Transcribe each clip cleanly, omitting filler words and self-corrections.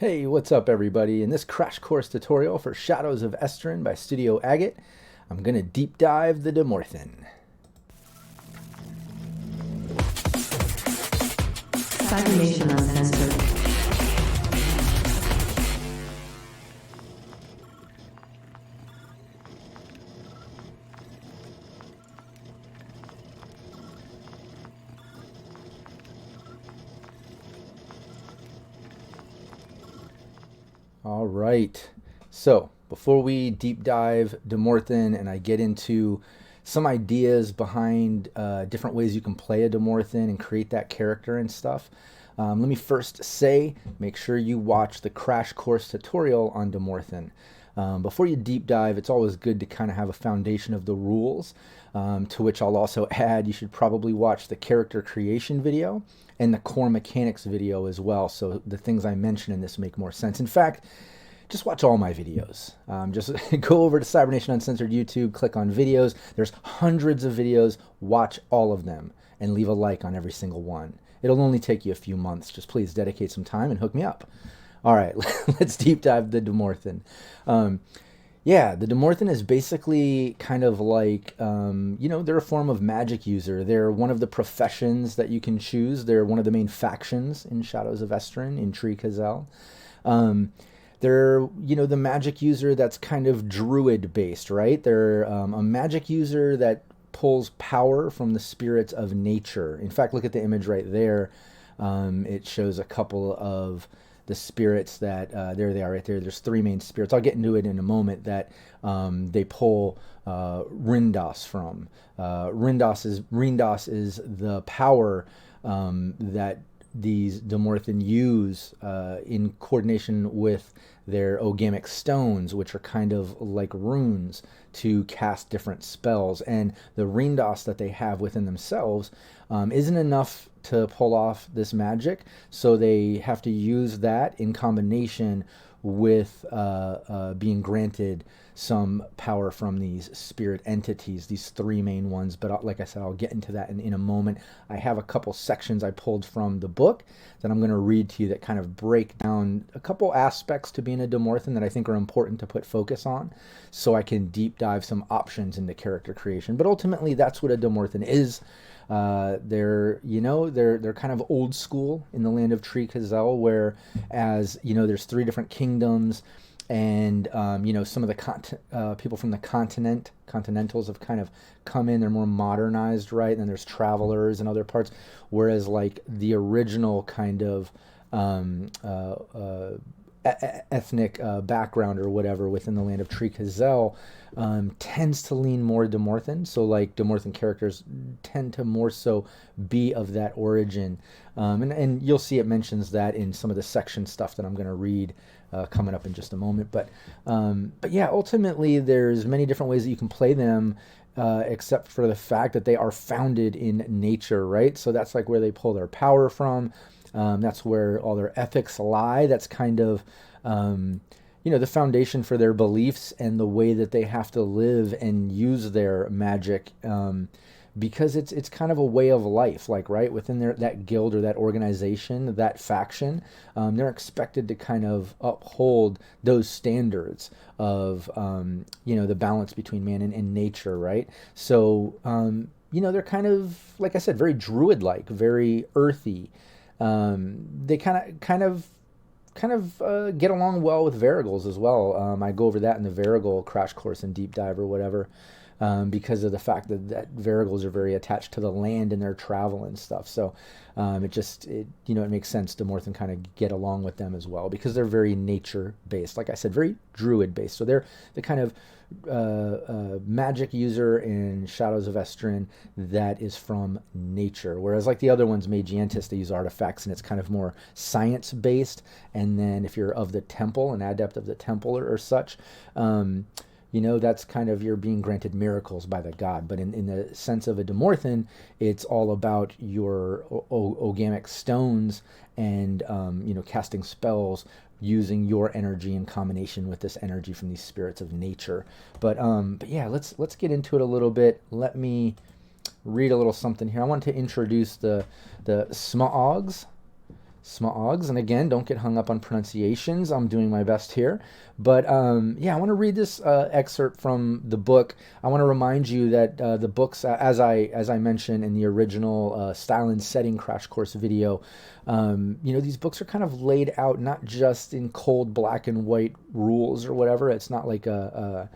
Hey, what's up everybody? In this crash course tutorial for Shadows of Esteren by Studio Agate, I'm going to deep dive the Demorthen. Cybernation Uncensored. All right, so before we deep dive Demorthen and I get into some ideas behind different ways you can play a Demorthen and create that character and stuff, let me first say, make sure you watch the crash course tutorial on Demorthen. Before you deep dive, it's always good to kind of have a foundation of the rules, to which I'll also add you should probably watch the character creation video and the core mechanics video as well, so the things I mention in this make more sense. In fact, just watch all my videos. Just go over to Cybernation Uncensored YouTube, click on videos. There's hundreds of videos. Watch all of them and leave a like on every single one. It'll only take you a few months. Just please dedicate some time and hook me up. All right, let's deep dive the Demorthen. Yeah, the Demorthen is basically kind of like, they're a form of magic user. They're one of the professions that you can choose. They're one of the main factions in Shadows of Esteren, in Tree Kazel. They're, the magic user that's kind of druid based, right? They're a magic user that pulls power from the spirits of nature. In fact, look at the image right there. It shows a couple of the spirits that there they are right there. There's three main spirits. I'll get into it in a moment that they pull Rindos from. Rindos is the power that these Demorthen use in coordination with their ogamic stones, which are kind of like runes to cast different spells. And the Rindos that they have within themselves isn't enough to pull off this magic, so they have to use that in combination with being granted some power from these spirit entities, these three main ones. But like I said, I'll get into that in a moment. I have a couple sections I pulled from the book that I'm going to read to you that kind of break down a couple aspects to being a Demorthen that I think are important to put focus on, so I can deep dive some options into character creation. But ultimately, that's what a Demorthen is. They're kind of old school in the land of Tree Kazel, where there's three different kingdoms, and some of the people from the continentals have kind of come in. They're more modernized, right? And then there's travelers and other parts, whereas like the original kind of ethnic background or whatever within the land of Tree Kazel tends to lean more Demorthen. So like Demorthen characters tend to more so be of that origin. And you'll see it mentions that in some of the section stuff that I'm going to read coming up in just a moment. But yeah, ultimately there's many different ways that you can play them, except for the fact that they are founded in nature, right? So that's like where they pull their power from. That's where all their ethics lie. That's kind of, the foundation for their beliefs and the way that they have to live and use their magic, because it's kind of a way of life, like, right, within that guild or that organization, that faction. They're expected to kind of uphold those standards of, the balance between man and nature, right? So, they're kind of, like I said, very druid-like, very earthy. They kind of get along well with Varigals as well. I go over that in the Varigal crash course and deep dive or whatever, because of the fact that Varigals are very attached to the land in their travel and stuff. So it makes sense to more than kind of get along with them as well, because they're very nature based. Like I said, very druid based. So they're the kind of magic user in Shadows of Esteren that is from nature, whereas like the other ones, Magientis, they use artifacts and it's kind of more science based. And then if you're of the temple, an adept of the temple or such, that's kind of you're being granted miracles by the god. But in the sense of a Demorthen, it's all about your ogamic stones and casting spells using your energy in combination with this energy from these spirits of nature. But yeah, let's get into it a little bit. Let me read a little something here. I want to introduce the Smaogs. Smaogs. And again, don't get hung up on pronunciations. I'm doing my best here. But yeah, I want to read this excerpt from the book. I want to remind you that the books, as I mentioned in the original style and setting crash course video, these books are kind of laid out not just in cold black and white rules or whatever. It's not like a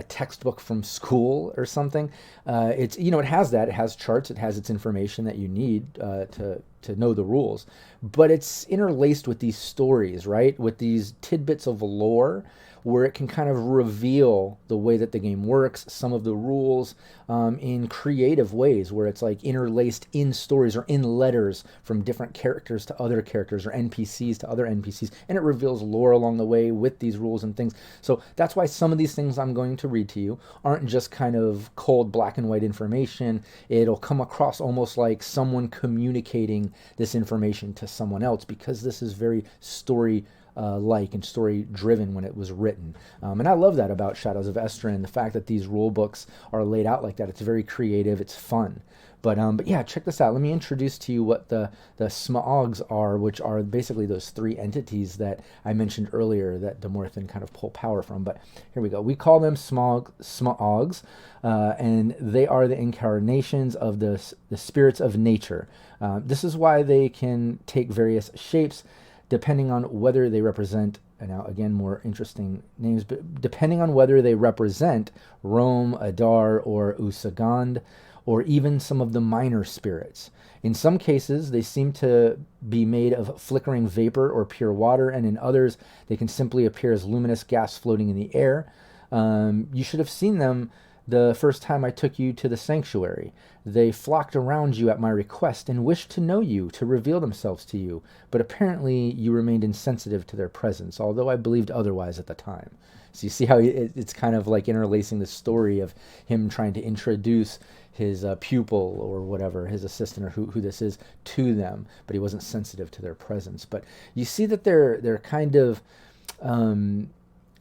textbook from school or something. It has that. It has charts. It has its information that you need to know the rules, but it's interlaced with these stories, right? With these tidbits of lore, where it can kind of reveal the way that the game works, some of the rules, in creative ways, where it's like interlaced in stories or in letters from different characters to other characters or NPCs to other NPCs, and it reveals lore along the way with these rules and things. So that's why some of these things I'm going to read to you aren't just kind of cold black and white information. It'll come across almost like someone communicating this information to someone else, because this is very story like and story driven when it was written. And I love that about Shadows of Esteren, the fact that these rule books are laid out like that. It's very creative, it's fun. But yeah, check this out. Let me introduce to you what the Smaogs are, which are basically those three entities that I mentioned earlier that Demorthen kind of pull power from. But here we go. We call them Smaogs, and they are the incarnations of the spirits of nature. This is why they can take various shapes depending on whether they represent, and now again more interesting names, but depending on whether they represent Rome, Adar, or Usagand, or even some of the minor spirits. In some cases, they seem to be made of flickering vapor or pure water, and in others, they can simply appear as luminous gas floating in the air. You should have seen them the first time I took you to the sanctuary. They flocked around you at my request and wished to know you, to reveal themselves to you, but apparently you remained insensitive to their presence, although I believed otherwise at the time. So you see how it's kind of like interlacing the story of him trying to introduce his pupil or whatever, his assistant or who this is, to them, but he wasn't sensitive to their presence. But you see that they're kind of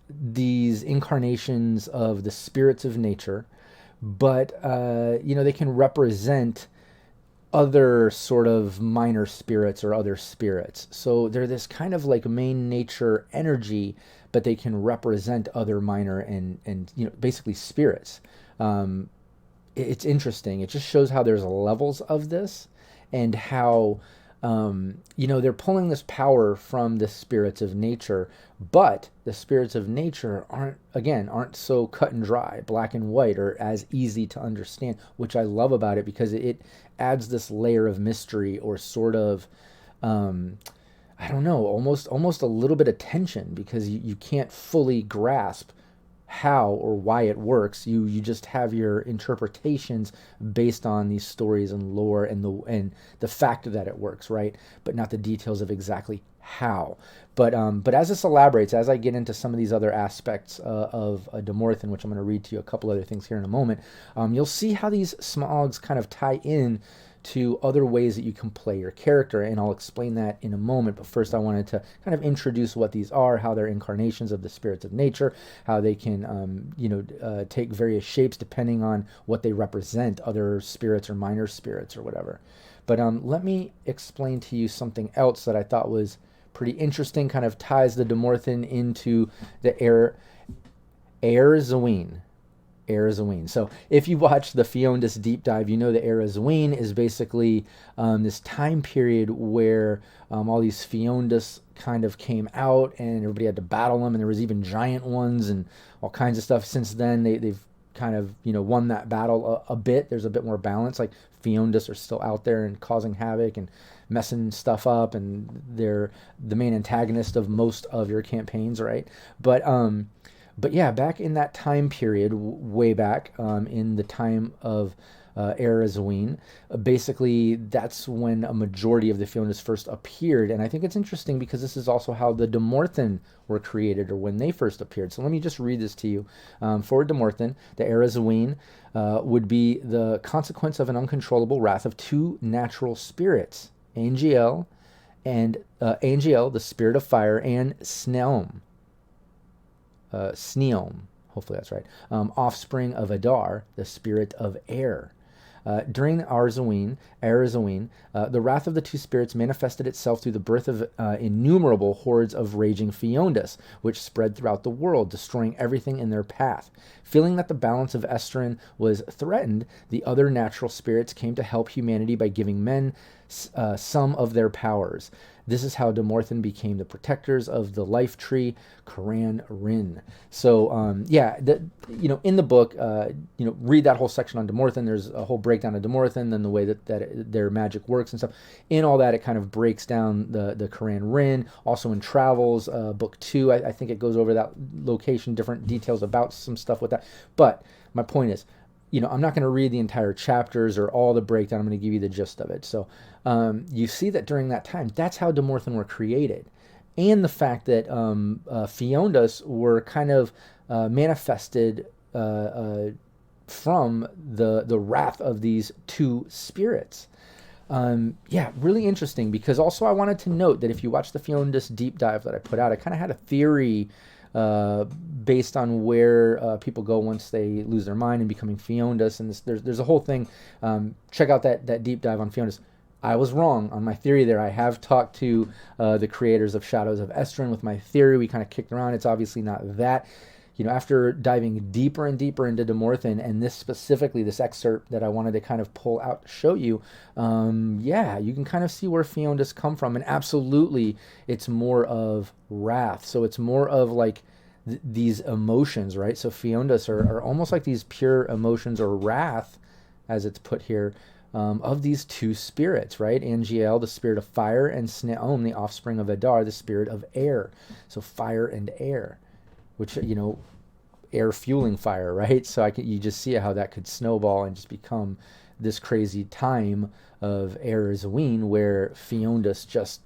these incarnations of the spirits of nature, but they can represent other sort of minor spirits or other spirits. So they're this kind of like main nature energy, but they can represent other minor and basically spirits. It's interesting. It just shows how there's levels of this, and how they're pulling this power from the spirits of nature, but the spirits of nature aren't so cut and dry, black and white, or as easy to understand, which I love about it, because it adds this layer of mystery, or sort of I don't know, almost a little bit of tension, because you can't fully grasp how or why it works. You just have your interpretations based on these stories and lore and the fact that it works, right? But not the details of exactly how. But as this elaborates, as I get into some of these other aspects of Demorthen, which I'm going to read to you a couple other things here in a moment, you'll see how these Smaogs kind of tie in to other ways that you can play your character, and I'll explain that in a moment. But first I wanted to kind of introduce what these are, how they're incarnations of the spirits of nature, how they can take various shapes depending on what they represent, other spirits or minor spirits or whatever. But let me explain to you something else that I thought was pretty interesting, kind of ties the Demorthen into the Erzawin. So if you watch the Fiondas deep dive, you know the Erzawin is basically this time period where all these Fiondas kind of came out, and everybody had to battle them, and there was even giant ones and all kinds of stuff. Since then, they've kind of won that battle a bit. There's a bit more balance. Like, Fiondas are still out there and causing havoc and messing stuff up, and they're the main antagonist of most of your campaigns, right? But yeah, back in that time period, way back in the time of Erzawin, basically that's when a majority of the Fionas first appeared. And I think it's interesting because this is also how the Demorthen were created, or when they first appeared. So let me just read this to you. For Demorthen, the Erzawin would be the consequence of an uncontrollable wrath of two natural spirits, Angiel, the spirit of fire, and Sneom, hopefully that's right, offspring of Adar, the spirit of air. During the Arzawin, the wrath of the two spirits manifested itself through the birth of innumerable hordes of raging Fiondas, which spread throughout the world, destroying everything in their path. Feeling that the balance of Esteren was threatened, the other natural spirits came to help humanity by giving men some of their powers. This is how Demorthen became the protectors of the life tree, Karan Rin. So, in the book, read that whole section on Demorthen. There's a whole breakdown of Demorthen, then the way that their magic works and stuff. In all that, it kind of breaks down the Karan Rin. Also in Travels, book 2, I think it goes over that location, different details about some stuff with that. But my point is, I'm not going to read the entire chapters or all the breakdown. I'm going to give you the gist of it. So you see that during that time, that's how Demorthen were created. And the fact that Fiondas were kind of manifested from the wrath of these two spirits. Really interesting, because also I wanted to note that if you watch the Fiondas deep dive that I put out, I kind of had a theory based on where people go once they lose their mind and becoming Fiondas, and there's a whole thing. Check out that deep dive on Fiondas. I was wrong on my theory there. I have talked to the creators of Shadows of Esteren with my theory. We kind of kicked around. It's obviously not that. After diving deeper and deeper into Demorthen, and this excerpt that I wanted to kind of pull out to show you, you can kind of see where Fiondas come from. And absolutely, it's more of wrath. So it's more of like these emotions, right? So Fiondas are almost like these pure emotions or wrath, as it's put here, of these two spirits, right? Angiel, the spirit of fire, and Sneom, the offspring of Adar, the spirit of air. So fire and air, which, air fueling fire, right? So you just see how that could snowball and just become this crazy time of Arzawin where Fiondas just,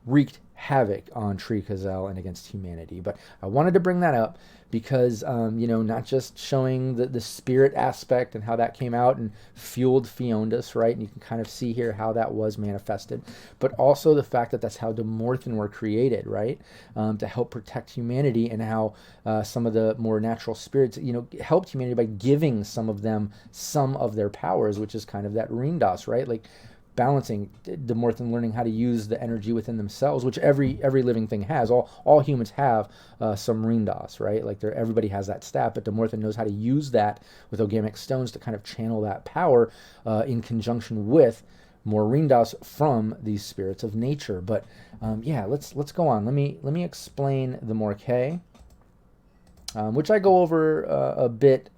wreaked havoc on Tree Kazel and against humanity. But I wanted to bring that up because, not just showing the spirit aspect and how that came out and fueled Fiondas, right? And you can kind of see here how that was manifested, but also the fact that that's how Demorthen were created, right? To help protect humanity, and how some of the more natural spirits, helped humanity by giving some of them some of their powers, which is kind of that Rindas, right? Like balancing Demorthen, learning how to use the energy within themselves, which every living thing has. All humans have some Rindas, right? Like everybody has that stat, but Demorthen knows how to use that with Ogamic stones to kind of channel that power in conjunction with more Rindas from these spirits of nature. But let's go on. Let me explain the Morkei, which I go over a bit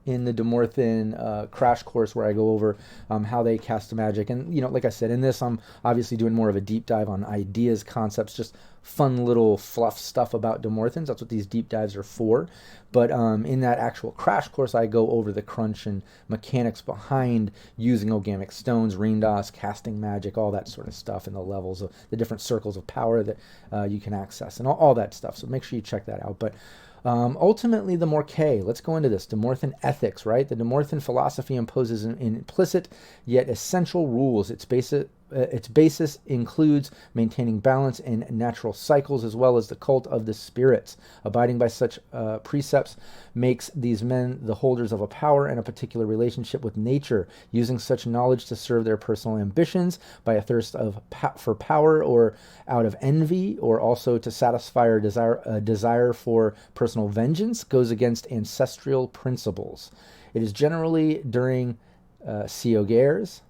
in the Demorthen crash course, where I go over how they cast magic. And, like I said, in this, I'm obviously doing more of a deep dive on ideas, concepts, just fun little fluff stuff about Demorthens. That's what these deep dives are for. But in that actual crash course, I go over the crunch and mechanics behind using Ogamic stones, Rindas, casting magic, all that sort of stuff, and the levels of the different circles of power that you can access, and all that stuff. So make sure you check that out. But ultimately, the Morkei, let's go into this. Demorthen ethics, right? The Demorthen philosophy imposes an implicit yet essential rules. Its basis includes maintaining balance in natural cycles, as well as the cult of the spirits. Abiding by such precepts makes these men the holders of a power and a particular relationship with nature, using such knowledge to serve their personal ambitions by a thirst for power, or out of envy, or also to satisfy a desire for personal vengeance, goes against ancestral principles. It is generally during Seogares.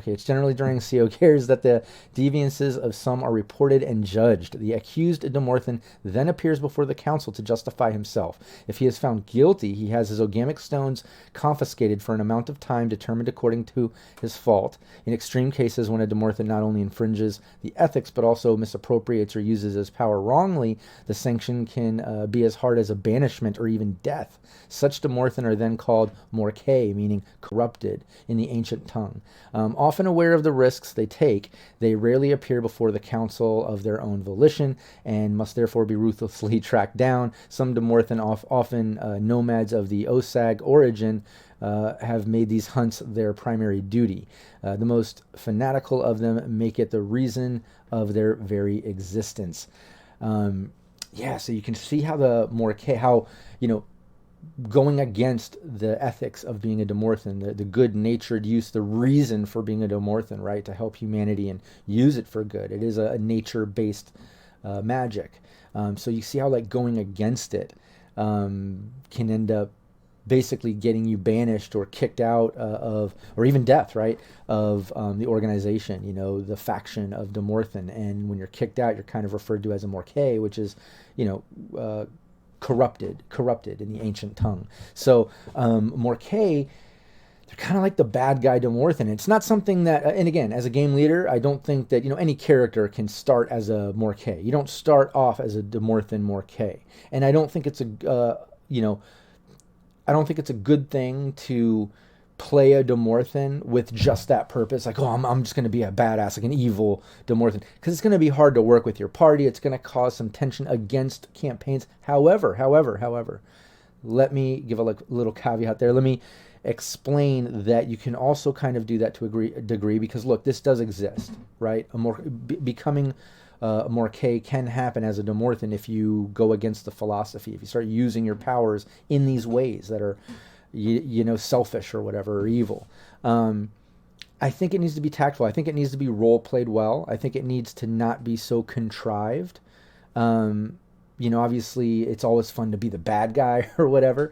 It's generally during Seogares that the deviances of some are reported and judged. The accused Demorthen then appears before the council to justify himself. If he is found guilty, he has his Ogamic stones confiscated for an amount of time determined according to his fault. In extreme cases, when a Demorthen not only infringes the ethics but also misappropriates or uses his power wrongly, the sanction can be as hard as a banishment or even death. Such Demorthen are then called Morkei, meaning corrupted, in the ancient tongue. Often aware of the risks they take, they rarely appear before the council of their own volition, and must therefore be ruthlessly tracked down. Some Demorthen, often nomads of the Osag origin, have made these hunts their primary duty. The most fanatical of them make it the reason of their very existence. So you can see how the Morkei, going against the ethics of being a Demorthen, the good-natured use, the reason for being a Demorthen, right? To help humanity and use it for good. It is a nature-based magic. So you see how like going against it can end up basically getting you banished or kicked out of, or even death, right, of the organization, you know, the faction of Demorthen. And when you're kicked out, you're kind of referred to as a Morke, which is, you know, corrupted in the ancient tongue. So Morke, they're kind of like the bad guy Demorthen. It's not something that, and again, as a game leader, I don't think that, you know, any character can start as a Morke. You don't start off as a Demorthen Morke. And I don't think it's a, you know, I don't think it's a good thing to play a Demorthen with just that purpose. Like, oh, I'm just going to be a badass, like an evil Demorthen. Because it's going to be hard to work with your party. It's going to cause some tension against campaigns. However, let me give a little caveat there. Let me explain that you can also kind of do that to a degree. Because, look, this does exist, right? Becoming a Morke can happen as a Demorthen if you go against the philosophy, if you start using your powers in these ways that are, you know, selfish or whatever, or evil. I think it needs to be tactful. I think it needs to be role played well. I think it needs to not be so contrived. You know, obviously it's always fun to be the bad guy or whatever,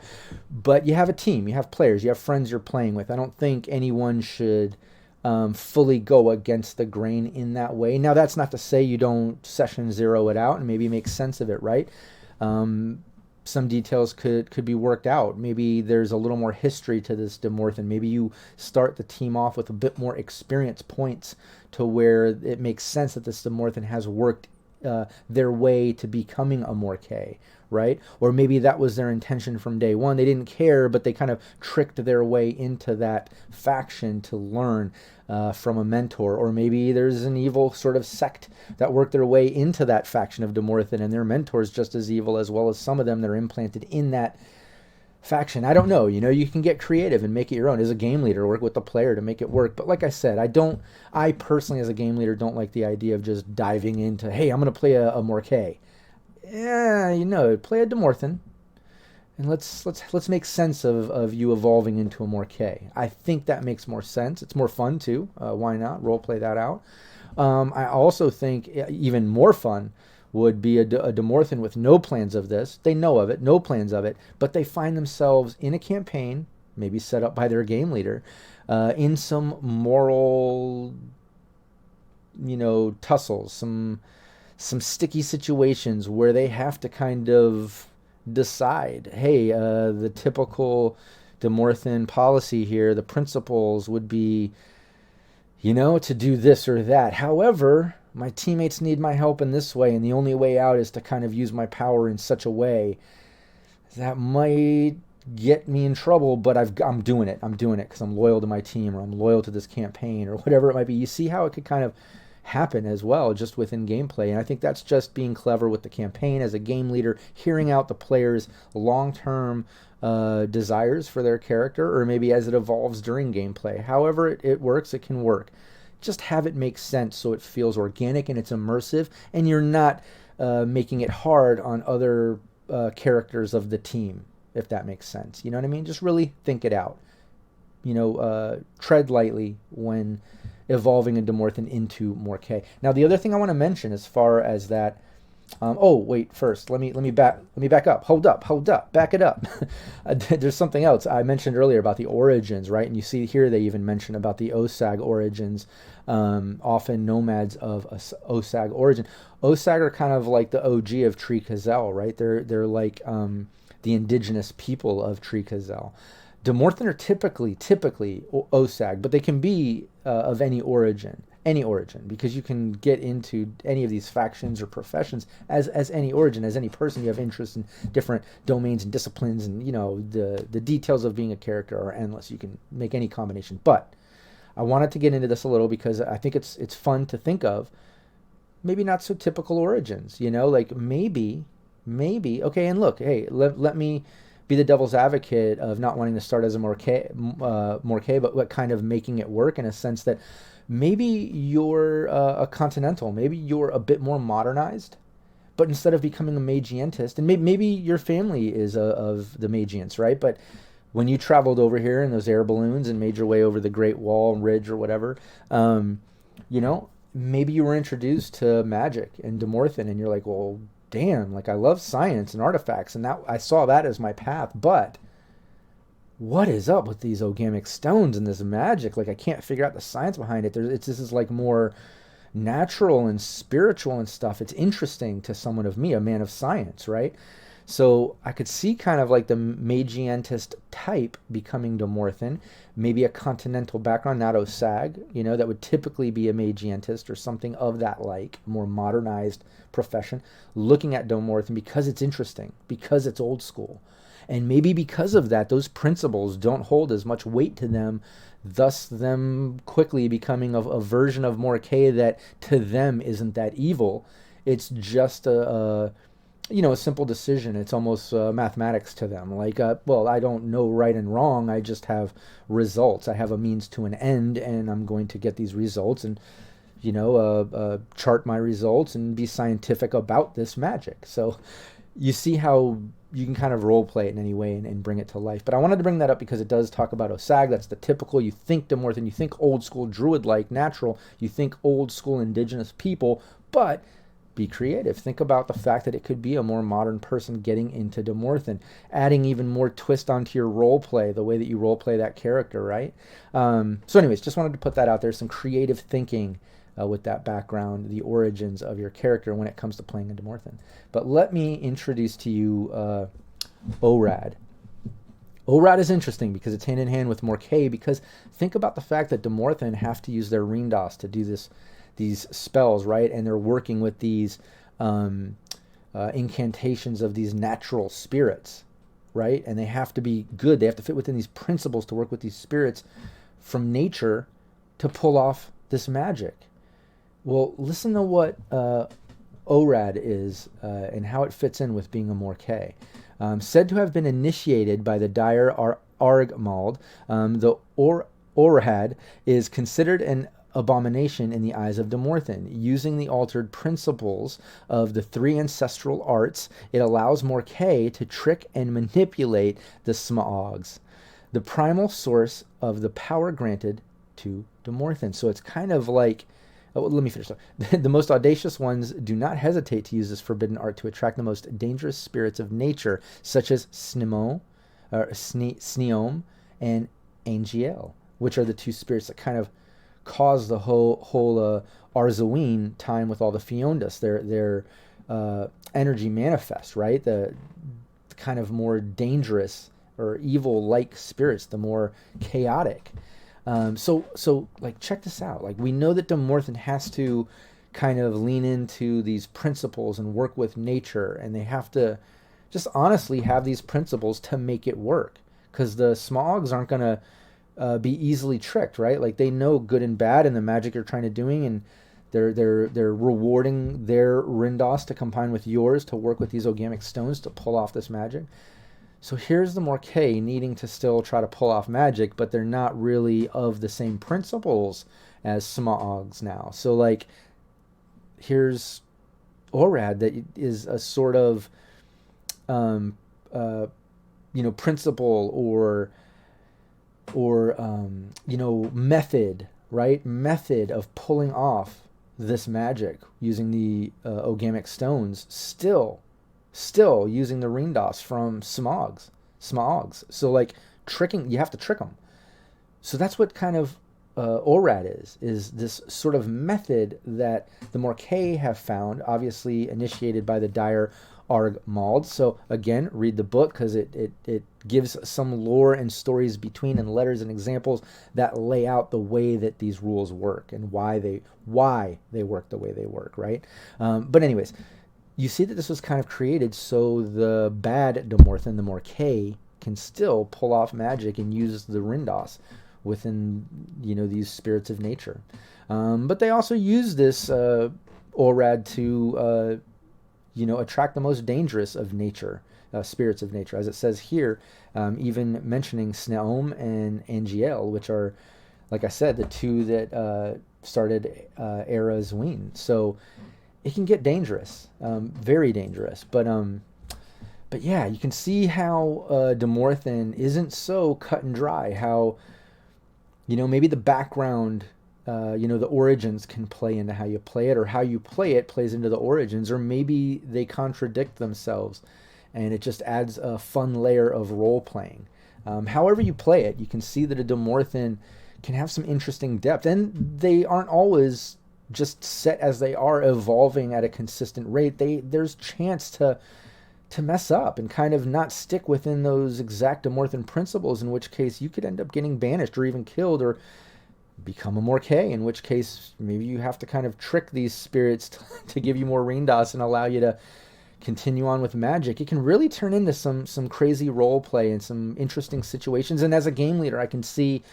but you have a team, you have players, you have friends you're playing with. I don't think anyone should fully go against the grain in that way. Now, that's not to say you don't session zero it out and maybe make sense of it, right? Some details could be worked out. Maybe there's a little more history to this Demorthen. Maybe you start the team off with a bit more experience points to where it makes sense that this Demorthen has worked their way to becoming a Morke, right? Or maybe that was their intention from day one. They didn't care, but they kind of tricked their way into that faction to learn from a mentor. Or maybe there's an evil sort of sect that worked their way into that faction of Demorthen, and their mentor's just as evil, as well as some of them that are implanted in that faction. I don't know. You know, you can get creative and make it your own. As a game leader, work with the player to make it work. But like I said, I personally, as a game leader, don't like the idea of just diving into, hey, I'm going to play a Morke. Yeah, you know, play a Demorthen, and let's make sense of you evolving into a Morke. I think that makes more sense. It's more fun too. Why not role play that out? I also think even more fun would be a Demorthen with no plans of this. They know of it, no plans of it, but they find themselves in a campaign, maybe set up by their game leader, in some moral, you know, tussles, some sticky situations where they have to kind of decide, hey, the typical Demorthen policy here, the principles would be, you know, to do this or that. However, my teammates need my help in this way, and the only way out is to kind of use my power in such a way that might get me in trouble, but I'm doing it. I'm doing it because I'm loyal to my team, or I'm loyal to this campaign, or whatever it might be. You see how it could kind of happen as well, just within gameplay. And I think that's just being clever with the campaign as a game leader, hearing out the players' long-term desires for their character, or maybe as it evolves during gameplay. However it works, it can work. Just have it make sense so it feels organic and it's immersive, and you're not making it hard on other characters of the team, if that makes sense. You know what I mean? Just really think it out. You know, tread lightly when evolving a Demorthen into Morke. Now, the other thing I want to mention as far as that, oh wait, first let me back up. Hold up, back it up. There's something else I mentioned earlier about the origins, right? And you see here they even mention about the Osag origins. Often nomads of Osag origin. Osag are kind of like the OG of Tree Kazel, right? They're like the indigenous people of Tree Kazel. Demorthen are typically Osag, but they can be of any origin, because you can get into any of these factions or professions as any origin, as any person. You have interest in different domains and disciplines, and you know the details of being a character are endless. You can make any combination. But I wanted to get into this a little because I think it's fun to think of maybe not so typical origins. You know, like maybe okay. And look, hey, let me be the devil's advocate of not wanting to start as a Morke, but kind of making it work in a sense that maybe you're a continental, maybe you're a bit more modernized, but instead of becoming a magientist, and maybe your family is of the magients, right? But when you traveled over here in those air balloons and made your way over the Great Wall and Ridge or whatever, you know, maybe you were introduced to magic and Demorthen, and you're like, well, damn, like I love science and artifacts, and that I saw that as my path, but what is up with these ogamic stones and this magic? Like I can't figure out the science behind it. This is like more natural and spiritual and stuff. It's interesting to someone of me, a man of science, right? So I could see kind of like the magientist type becoming Demorthen, maybe a continental background, not Osag, you know, that would typically be a magientist or something of that like, more modernized profession, looking at Demorthen because it's interesting, because it's old school. And maybe because of that, those principles don't hold as much weight to them, thus them quickly becoming a version of Morkay that to them isn't that evil. It's just a simple decision. It's almost mathematics to them. Like, well, I don't know right and wrong. I just have results. I have a means to an end, and I'm going to get these results and, chart my results and be scientific about this magic. So you see how you can kind of role play it in any way and bring it to life. But I wanted to bring that up because it does talk about Osag. That's the typical. You think Demorthen, you think old school druid-like, natural. You think old school indigenous people, but be creative. Think about the fact that it could be a more modern person getting into Demorthen, adding even more twist onto your role play, the way that you role play that character, right? So anyways, just wanted to put that out there. Some creative thinking with that background, the origins of your character when it comes to playing a Demorthen. But let me introduce to you Orad. Orad is interesting because it's hand in hand with Morkay, because think about the fact that Demorthen have to use their Rindas to do these spells, right? And they're working with these incantations of these natural spirits, right? And they have to be good. They have to fit within these principles to work with these spirits from nature to pull off this magic. Well, listen to what Orad is and how it fits in with being a Morkay. Said to have been initiated by the dire Argmald, the Orad is considered an abomination in the eyes of Demorthen. Using the altered principles of the three ancestral arts, it allows Morkay to trick and manipulate the Smaogs, the primal source of the power granted to Demorthen. So it's kind of like, let me finish. The most audacious ones do not hesitate to use this forbidden art to attract the most dangerous spirits of nature, such as Sneom and Angiel, which are the two spirits that kind of cause the whole Arzaween time with all the Fiondas. Their energy manifests, right? The kind of more dangerous or evil-like spirits, the more chaotic. So like, check this out. Like, we know that Demorthen has to kind of lean into these principles and work with nature, and they have to just honestly have these principles to make it work, because the Smaogs aren't going to be easily tricked, right? Like, they know good and bad and the magic you're trying to doing, and they're rewarding their Rindos to combine with yours to work with these ogamic stones to pull off this magic. So here's the Morkay needing to still try to pull off magic, but they're not really of the same principles as Smaogs now. So, like, here's Orad that is a sort of, principle or method, right? Method of pulling off this magic using the ogamic stones, still using the Rindos from Smaogs. So, like, tricking, you have to trick them. So that's what kind of Orad is this sort of method that the Morkay have found, obviously initiated by the dire Argmald. So again, read the book, because it gives some lore and stories between, and letters and examples that lay out the way that these rules work and why they work the way they work, right? But anyways, you see that this was kind of created so the bad Demorthen, the Morkay, can still pull off magic and use the Rindos within, these spirits of nature. But they also use this Orad to, attract the most dangerous of nature, spirits of nature. As it says here, even mentioning Sneom and Angiel, which are, like I said, the two that started Eras Ween. So it can get dangerous, very dangerous. But yeah, you can see how Demorthen isn't so cut and dry. How, maybe the background, the origins can play into how you play it, or how you play it plays into the origins, or maybe they contradict themselves, and it just adds a fun layer of role playing. However you play it, you can see that a Demorthen can have some interesting depth, and they aren't always just set as they are, evolving at a consistent rate. There's chance to mess up and kind of not stick within those exact Demorthen principles, in which case you could end up getting banished or even killed, or become a Morkay, in which case maybe you have to kind of trick these spirits to give you more Reendas and allow you to continue on with magic. It can really turn into some crazy role play and some interesting situations. And as a game leader, I can see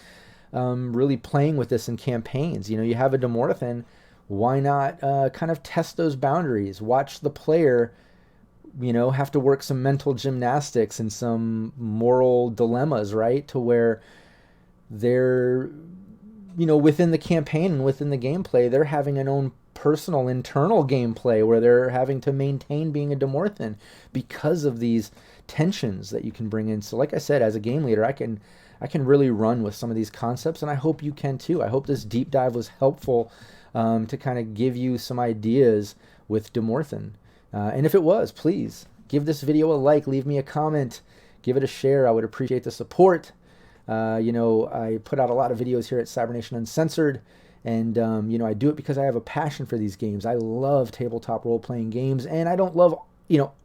really playing with this in campaigns. You have a Demorthen, why not kind of test those boundaries? Watch the player, have to work some mental gymnastics and some moral dilemmas, right? To where they're, within the campaign and within the gameplay, they're having an own personal internal gameplay where they're having to maintain being a Demorthen because of these tensions that you can bring in. So like I said, as a game leader, I can really run with some of these concepts, and I hope you can too. I hope this deep dive was helpful to kind of give you some ideas with Demorthen. And if it was, please give this video a like, leave me a comment, give it a share. I would appreciate the support. I put out a lot of videos here at Cybernation Uncensored, and I do it because I have a passion for these games. I love tabletop role-playing games, and I don't love,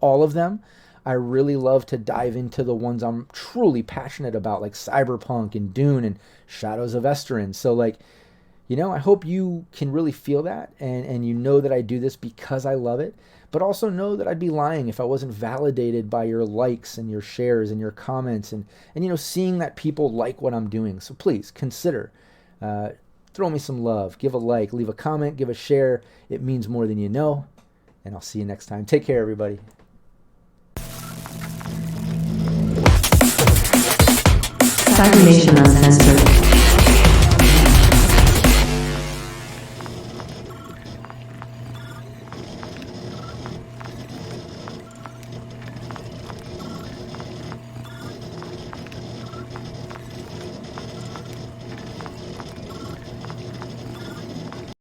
all of them. I really love to dive into the ones I'm truly passionate about, like Cyberpunk and Dune and Shadows of Esteren. So, I hope you can really feel that, and that I do this because I love it, but also know that I'd be lying if I wasn't validated by your likes and your shares and your comments and seeing that people like what I'm doing. So please consider, throw me some love, give a like, leave a comment, give a share. It means more than you know, and I'll see you next time. Take care, everybody. Cybernation Uncensored.